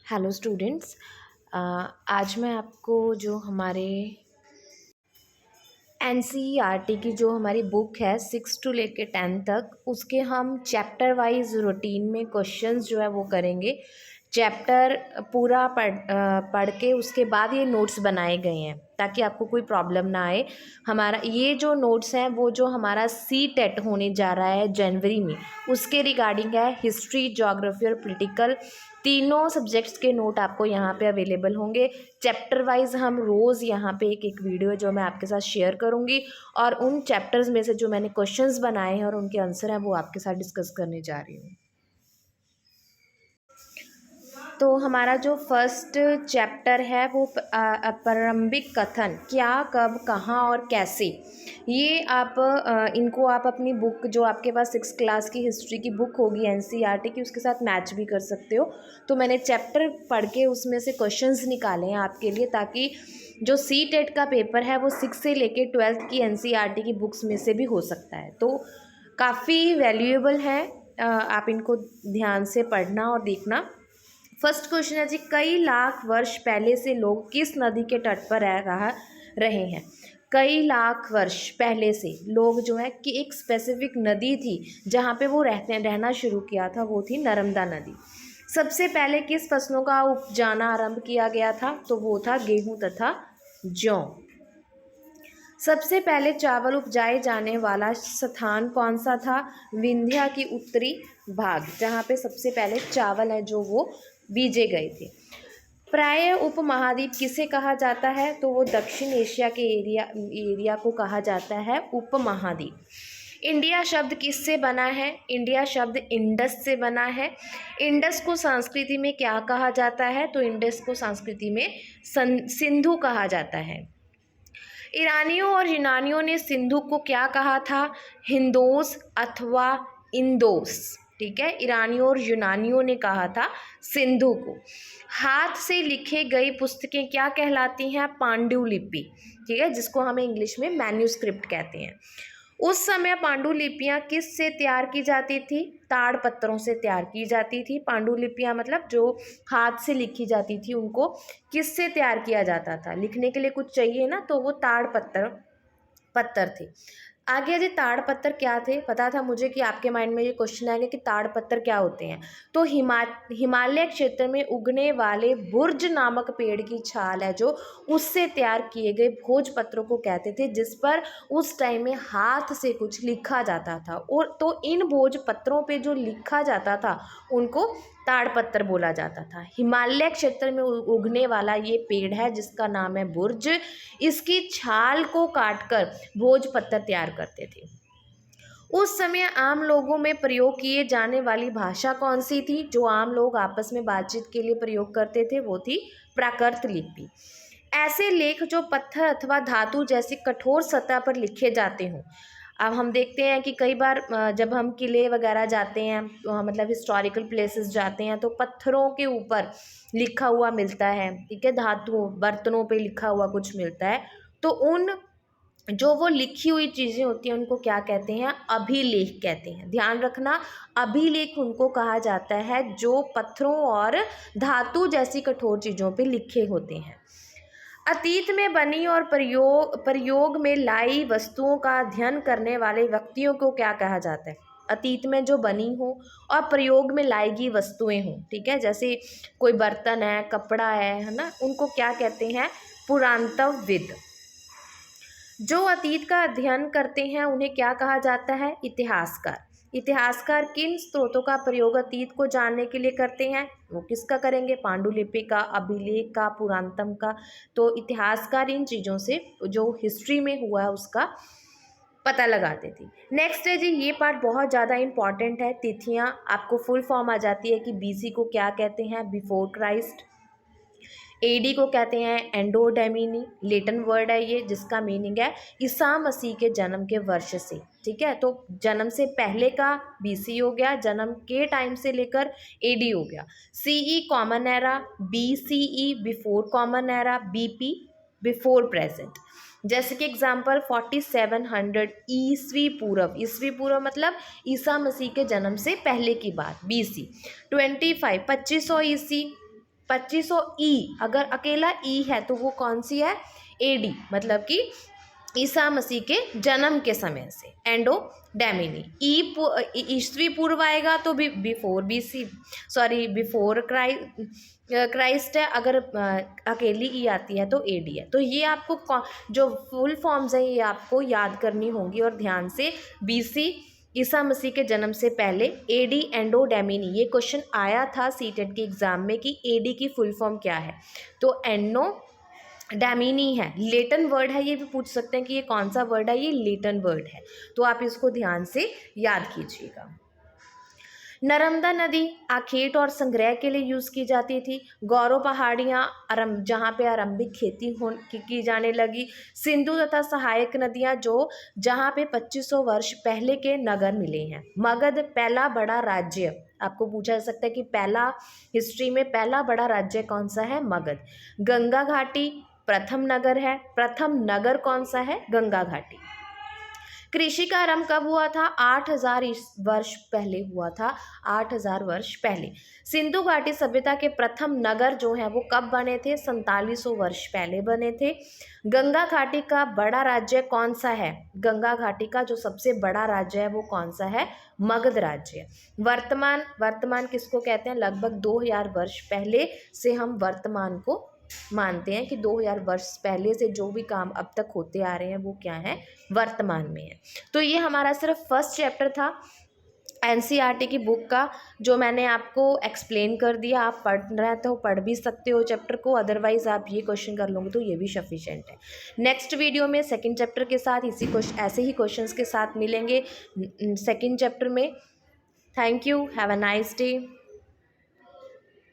Hello students. आज मैं आपको जो हमारे एनसीईआरटी की जो हमारी बुक है 6 टू लेके 10 तक, उसके हम चैप्टर वाइज रूटीन में क्वेश्चंस जो है वो करेंगे। चैप्टर पूरा पढ़ के उसके बाद ये नोट्स बनाए गए हैं ताकि आपको कोई प्रॉब्लम ना आए। हमारा ये जो नोट्स हैं वो जो हमारा सी टेट होने जा रहा है जनवरी में, उसके रिगार्डिंग है। हिस्ट्री, ज्योग्राफी और पॉलिटिकल तीनों सब्जेक्ट्स के नोट आपको यहाँ पे अवेलेबल होंगे। चैप्टर वाइज हम रोज़ यहाँ पे एक एक वीडियो जो मैं आपके साथ शेयर करूँगी और उन चैप्टर्स में से जो मैंने क्वेश्चंस बनाए हैं और उनके आंसर हैं वो आपके साथ डिस्कस करने जा रही हूँ। तो हमारा जो फर्स्ट चैप्टर है वो प्रारंभिक कथन, क्या, कब, कहाँ और कैसे। ये आप इनको आप अपनी बुक जो आपके पास 6 क्लास की हिस्ट्री की बुक होगी एनसीईआरटी की, उसके साथ मैच भी कर सकते हो। तो मैंने चैप्टर पढ़ के उसमें से क्वेश्चंस निकाले हैं आपके लिए, ताकि जो सी टेट का पेपर है वो 6 से लेके 12th की एनसीईआरटी की बुक्स में से भी हो सकता है। तो काफ़ी वैल्यूएबल है, आप इनको ध्यान से पढ़ना और देखना। फर्स्ट क्वेश्चन है जी, कई लाख वर्ष पहले से लोग किस नदी के तट पर रहे हैं। कई लाख वर्ष पहले से लोग जो है कि एक स्पेसिफिक नदी थी जहाँ पे वो रहना शुरू किया था, वो थी नर्मदा नदी। सबसे पहले किस फसलों का उपजाना आरंभ किया गया था, तो वो था गेहूं तथा जौ। सबसे पहले चावल उपजाए जाने वाला स्थान कौन सा था, विंध्या की उत्तरी भाग, जहाँ पे सबसे पहले चावल है जो वो बीजे गए थे। प्राय उपमहाद्वीप किसे कहा जाता है, तो वो दक्षिण एशिया के एरिया को कहा जाता है उपमहाद्वीप। इंडिया शब्द किससे बना है, इंडिया शब्द इंडस से बना है। इंडस को संस्कृति में क्या कहा जाता है, तो इंडस को संस्कृति में सिंधु कहा जाता है। ईरानियों और यूनानियों ने सिंधु को क्या कहा था, हिंदोस अथवा इंदोस। ठीक है, ईरानियों और यूनानियों ने कहा था सिंधु को। हाथ से लिखे गई पुस्तकें क्या कहलाती हैं, पांडुलिपि। ठीक है, जिसको हमें इंग्लिश में मैन्यूस्क्रिप्ट कहते हैं। उस समय पांडुलिपियाँ किस से तैयार की जाती थी, ताड़ पत्रों से तैयार की जाती थी। पांडुलिपियाँ मतलब जो हाथ से लिखी जाती थी, उनको किस से तैयार किया जाता था, लिखने के लिए कुछ चाहिए ना, तो वो ताड़ पत्थर थे। आगे यदि ताड़ पत्थर क्या थे, पता था मुझे कि आपके माइंड में ये क्वेश्चन आएगा कि ताड़ पत्थर क्या होते हैं। तो हिमालय क्षेत्र में उगने वाले बुर्ज नामक पेड़ की छाल है जो, उससे तैयार किए गए भोजपत्रों को कहते थे, जिस पर उस टाइम में हाथ से कुछ लिखा जाता था। और तो इन भोजपत्रों पे जो लिखा जाता था उनको ताड़पत्तर बोला जाता था। हिमालय क्षेत्र में उगने वाला ये पेड़ है जिसका नाम है बुर्ज। इसकी छाल को काटकर भोजपत्तर तैयार करते थे। उस समय आम लोगों में प्रयोग किए जाने वाली भाषा कौन सी थी, जो आम लोग आपस में बातचीत के लिए प्रयोग करते थे, वो थी प्राकृत लिपि। ऐसे लेख जो पत्थर अथवा धातु जैसी कठोर सतह पर लिखे जाते हों। अब हम देखते हैं कि कई बार जब हम किले वगैरह जाते हैं, मतलब हिस्टोरिकल प्लेसेस जाते हैं, तो पत्थरों के ऊपर लिखा हुआ मिलता है। ठीक है, धातु बर्तनों पे लिखा हुआ कुछ मिलता है। तो उन जो वो लिखी हुई चीज़ें होती हैं उनको क्या कहते हैं, अभिलेख कहते हैं। ध्यान रखना, अभिलेख उनको कहा जाता है जो पत्थरों और धातु जैसी कठोर चीज़ों पे लिखे होते हैं। अतीत में बनी और प्रयोग में लाई वस्तुओं का अध्ययन करने वाले व्यक्तियों को क्या कहा जाता है, अतीत में जो बनी हो और प्रयोग में लाई गई वस्तुएं हों। ठीक है, जैसे कोई बर्तन है, कपड़ा है ना, उनको क्या कहते हैं, पुरातत्वविद। जो अतीत का अध्ययन करते हैं उन्हें क्या कहा जाता है, इतिहासकार। इतिहासकार किन स्रोतों का प्रयोग अतीत को जानने के लिए करते हैं, वो किसका करेंगे, पांडुलिपि का, अभिलेख का, पुरातत्व का। तो इतिहासकार इन चीज़ों से जो हिस्ट्री में हुआ है उसका पता लगाते थे। नेक्स्ट है जी, ये पार्ट बहुत ज़्यादा इंपॉर्टेंट है, तिथियाँ। आपको फुल फॉर्म आ जाती है कि बीसी को क्या कहते हैं, बिफोर क्राइस्ट। एडी को कहते हैं एंडो डेमिनी, लेटिन वर्ड है ये, जिसका मीनिंग है ईसा मसीह के जन्म के वर्ष से। ठीक है, तो जन्म से पहले का बीसी हो गया, जन्म के टाइम से लेकर एडी हो गया। CE common era, BCE before common era, BP before present. जैसे कि एग्जाम्पल 4700 ईस्वी पूर्व, ईस्वी पूर्व मतलब ईसा मसीह के जन्म से पहले की बात, बीसी। 2500 ईसी 2500 ई, अगर अकेला ई है तो वो कौन सी है, एडी, मतलब कि ईसा मसीह के जन्म के समय से, एंडो डैमिनी। ईस्वी पूर्व आएगा तो before BC, sorry before Christ है, अगर अकेली ई आती है तो एडी है। तो ये आपको जो फुल फॉर्म्स हैं ये आपको याद करनी होंगी और ध्यान से। बीसी ईसा मसीह के जन्म से पहले, एडी एंडो डैमिनी, ये क्वेश्चन आया था सीटेट के एग्जाम में कि एडी की फुल फॉर्म क्या है, तो एनो डैमिनी है। लेटन वर्ड है, ये भी पूछ सकते हैं कि ये कौन सा वर्ड है, ये लेटन वर्ड है, तो आप इसको ध्यान से याद कीजिएगा। नर्मदा नदी आखेट और संग्रह के लिए यूज़ की जाती थी। गौरव पहाड़ियाँ जहाँ पे आरंभिक खेती की जाने लगी। सिंधु तथा सहायक नदियाँ जहाँ पे 2500 वर्ष पहले के नगर मिले हैं। मगध पहला बड़ा राज्य, आपको पूछा जा सकता है कि पहला हिस्ट्री में पहला बड़ा राज्य कौन सा है, मगध। गंगा घाटी प्रथम नगर है, प्रथम नगर कौन सा है, गंगा घाटी। कृषि का आरंभ कब हुआ था, 8000 वर्ष पहले हुआ था, 8000 वर्ष पहले। सिंधु घाटी सभ्यता के प्रथम नगर जो हैं वो कब बने थे, 4700 वर्ष पहले बने थे। गंगा घाटी का बड़ा राज्य कौन सा है, गंगा घाटी का जो सबसे बड़ा राज्य है वो कौन सा है, मगध राज्य। वर्तमान किसको कहते हैं, लगभग 2000 वर्ष पहले से हम वर्तमान को मानते हैं कि 2000 वर्ष पहले से जो भी काम अब तक होते आ रहे हैं वो क्या है, वर्तमान में है। तो ये हमारा सिर्फ फर्स्ट चैप्टर था एनसीईआरटी की बुक का, जो मैंने आपको एक्सप्लेन कर दिया। आप पढ़ रहे तो पढ़ भी सकते हो चैप्टर को, अदरवाइज आप ये क्वेश्चन कर लोगे तो ये भी सफिशिएंट है। नेक्स्ट वीडियो में सेकंड चैप्टर के साथ ऐसे ही क्वेश्चंस के साथ मिलेंगे सेकंड चैप्टर में। Thank you, have a nice day.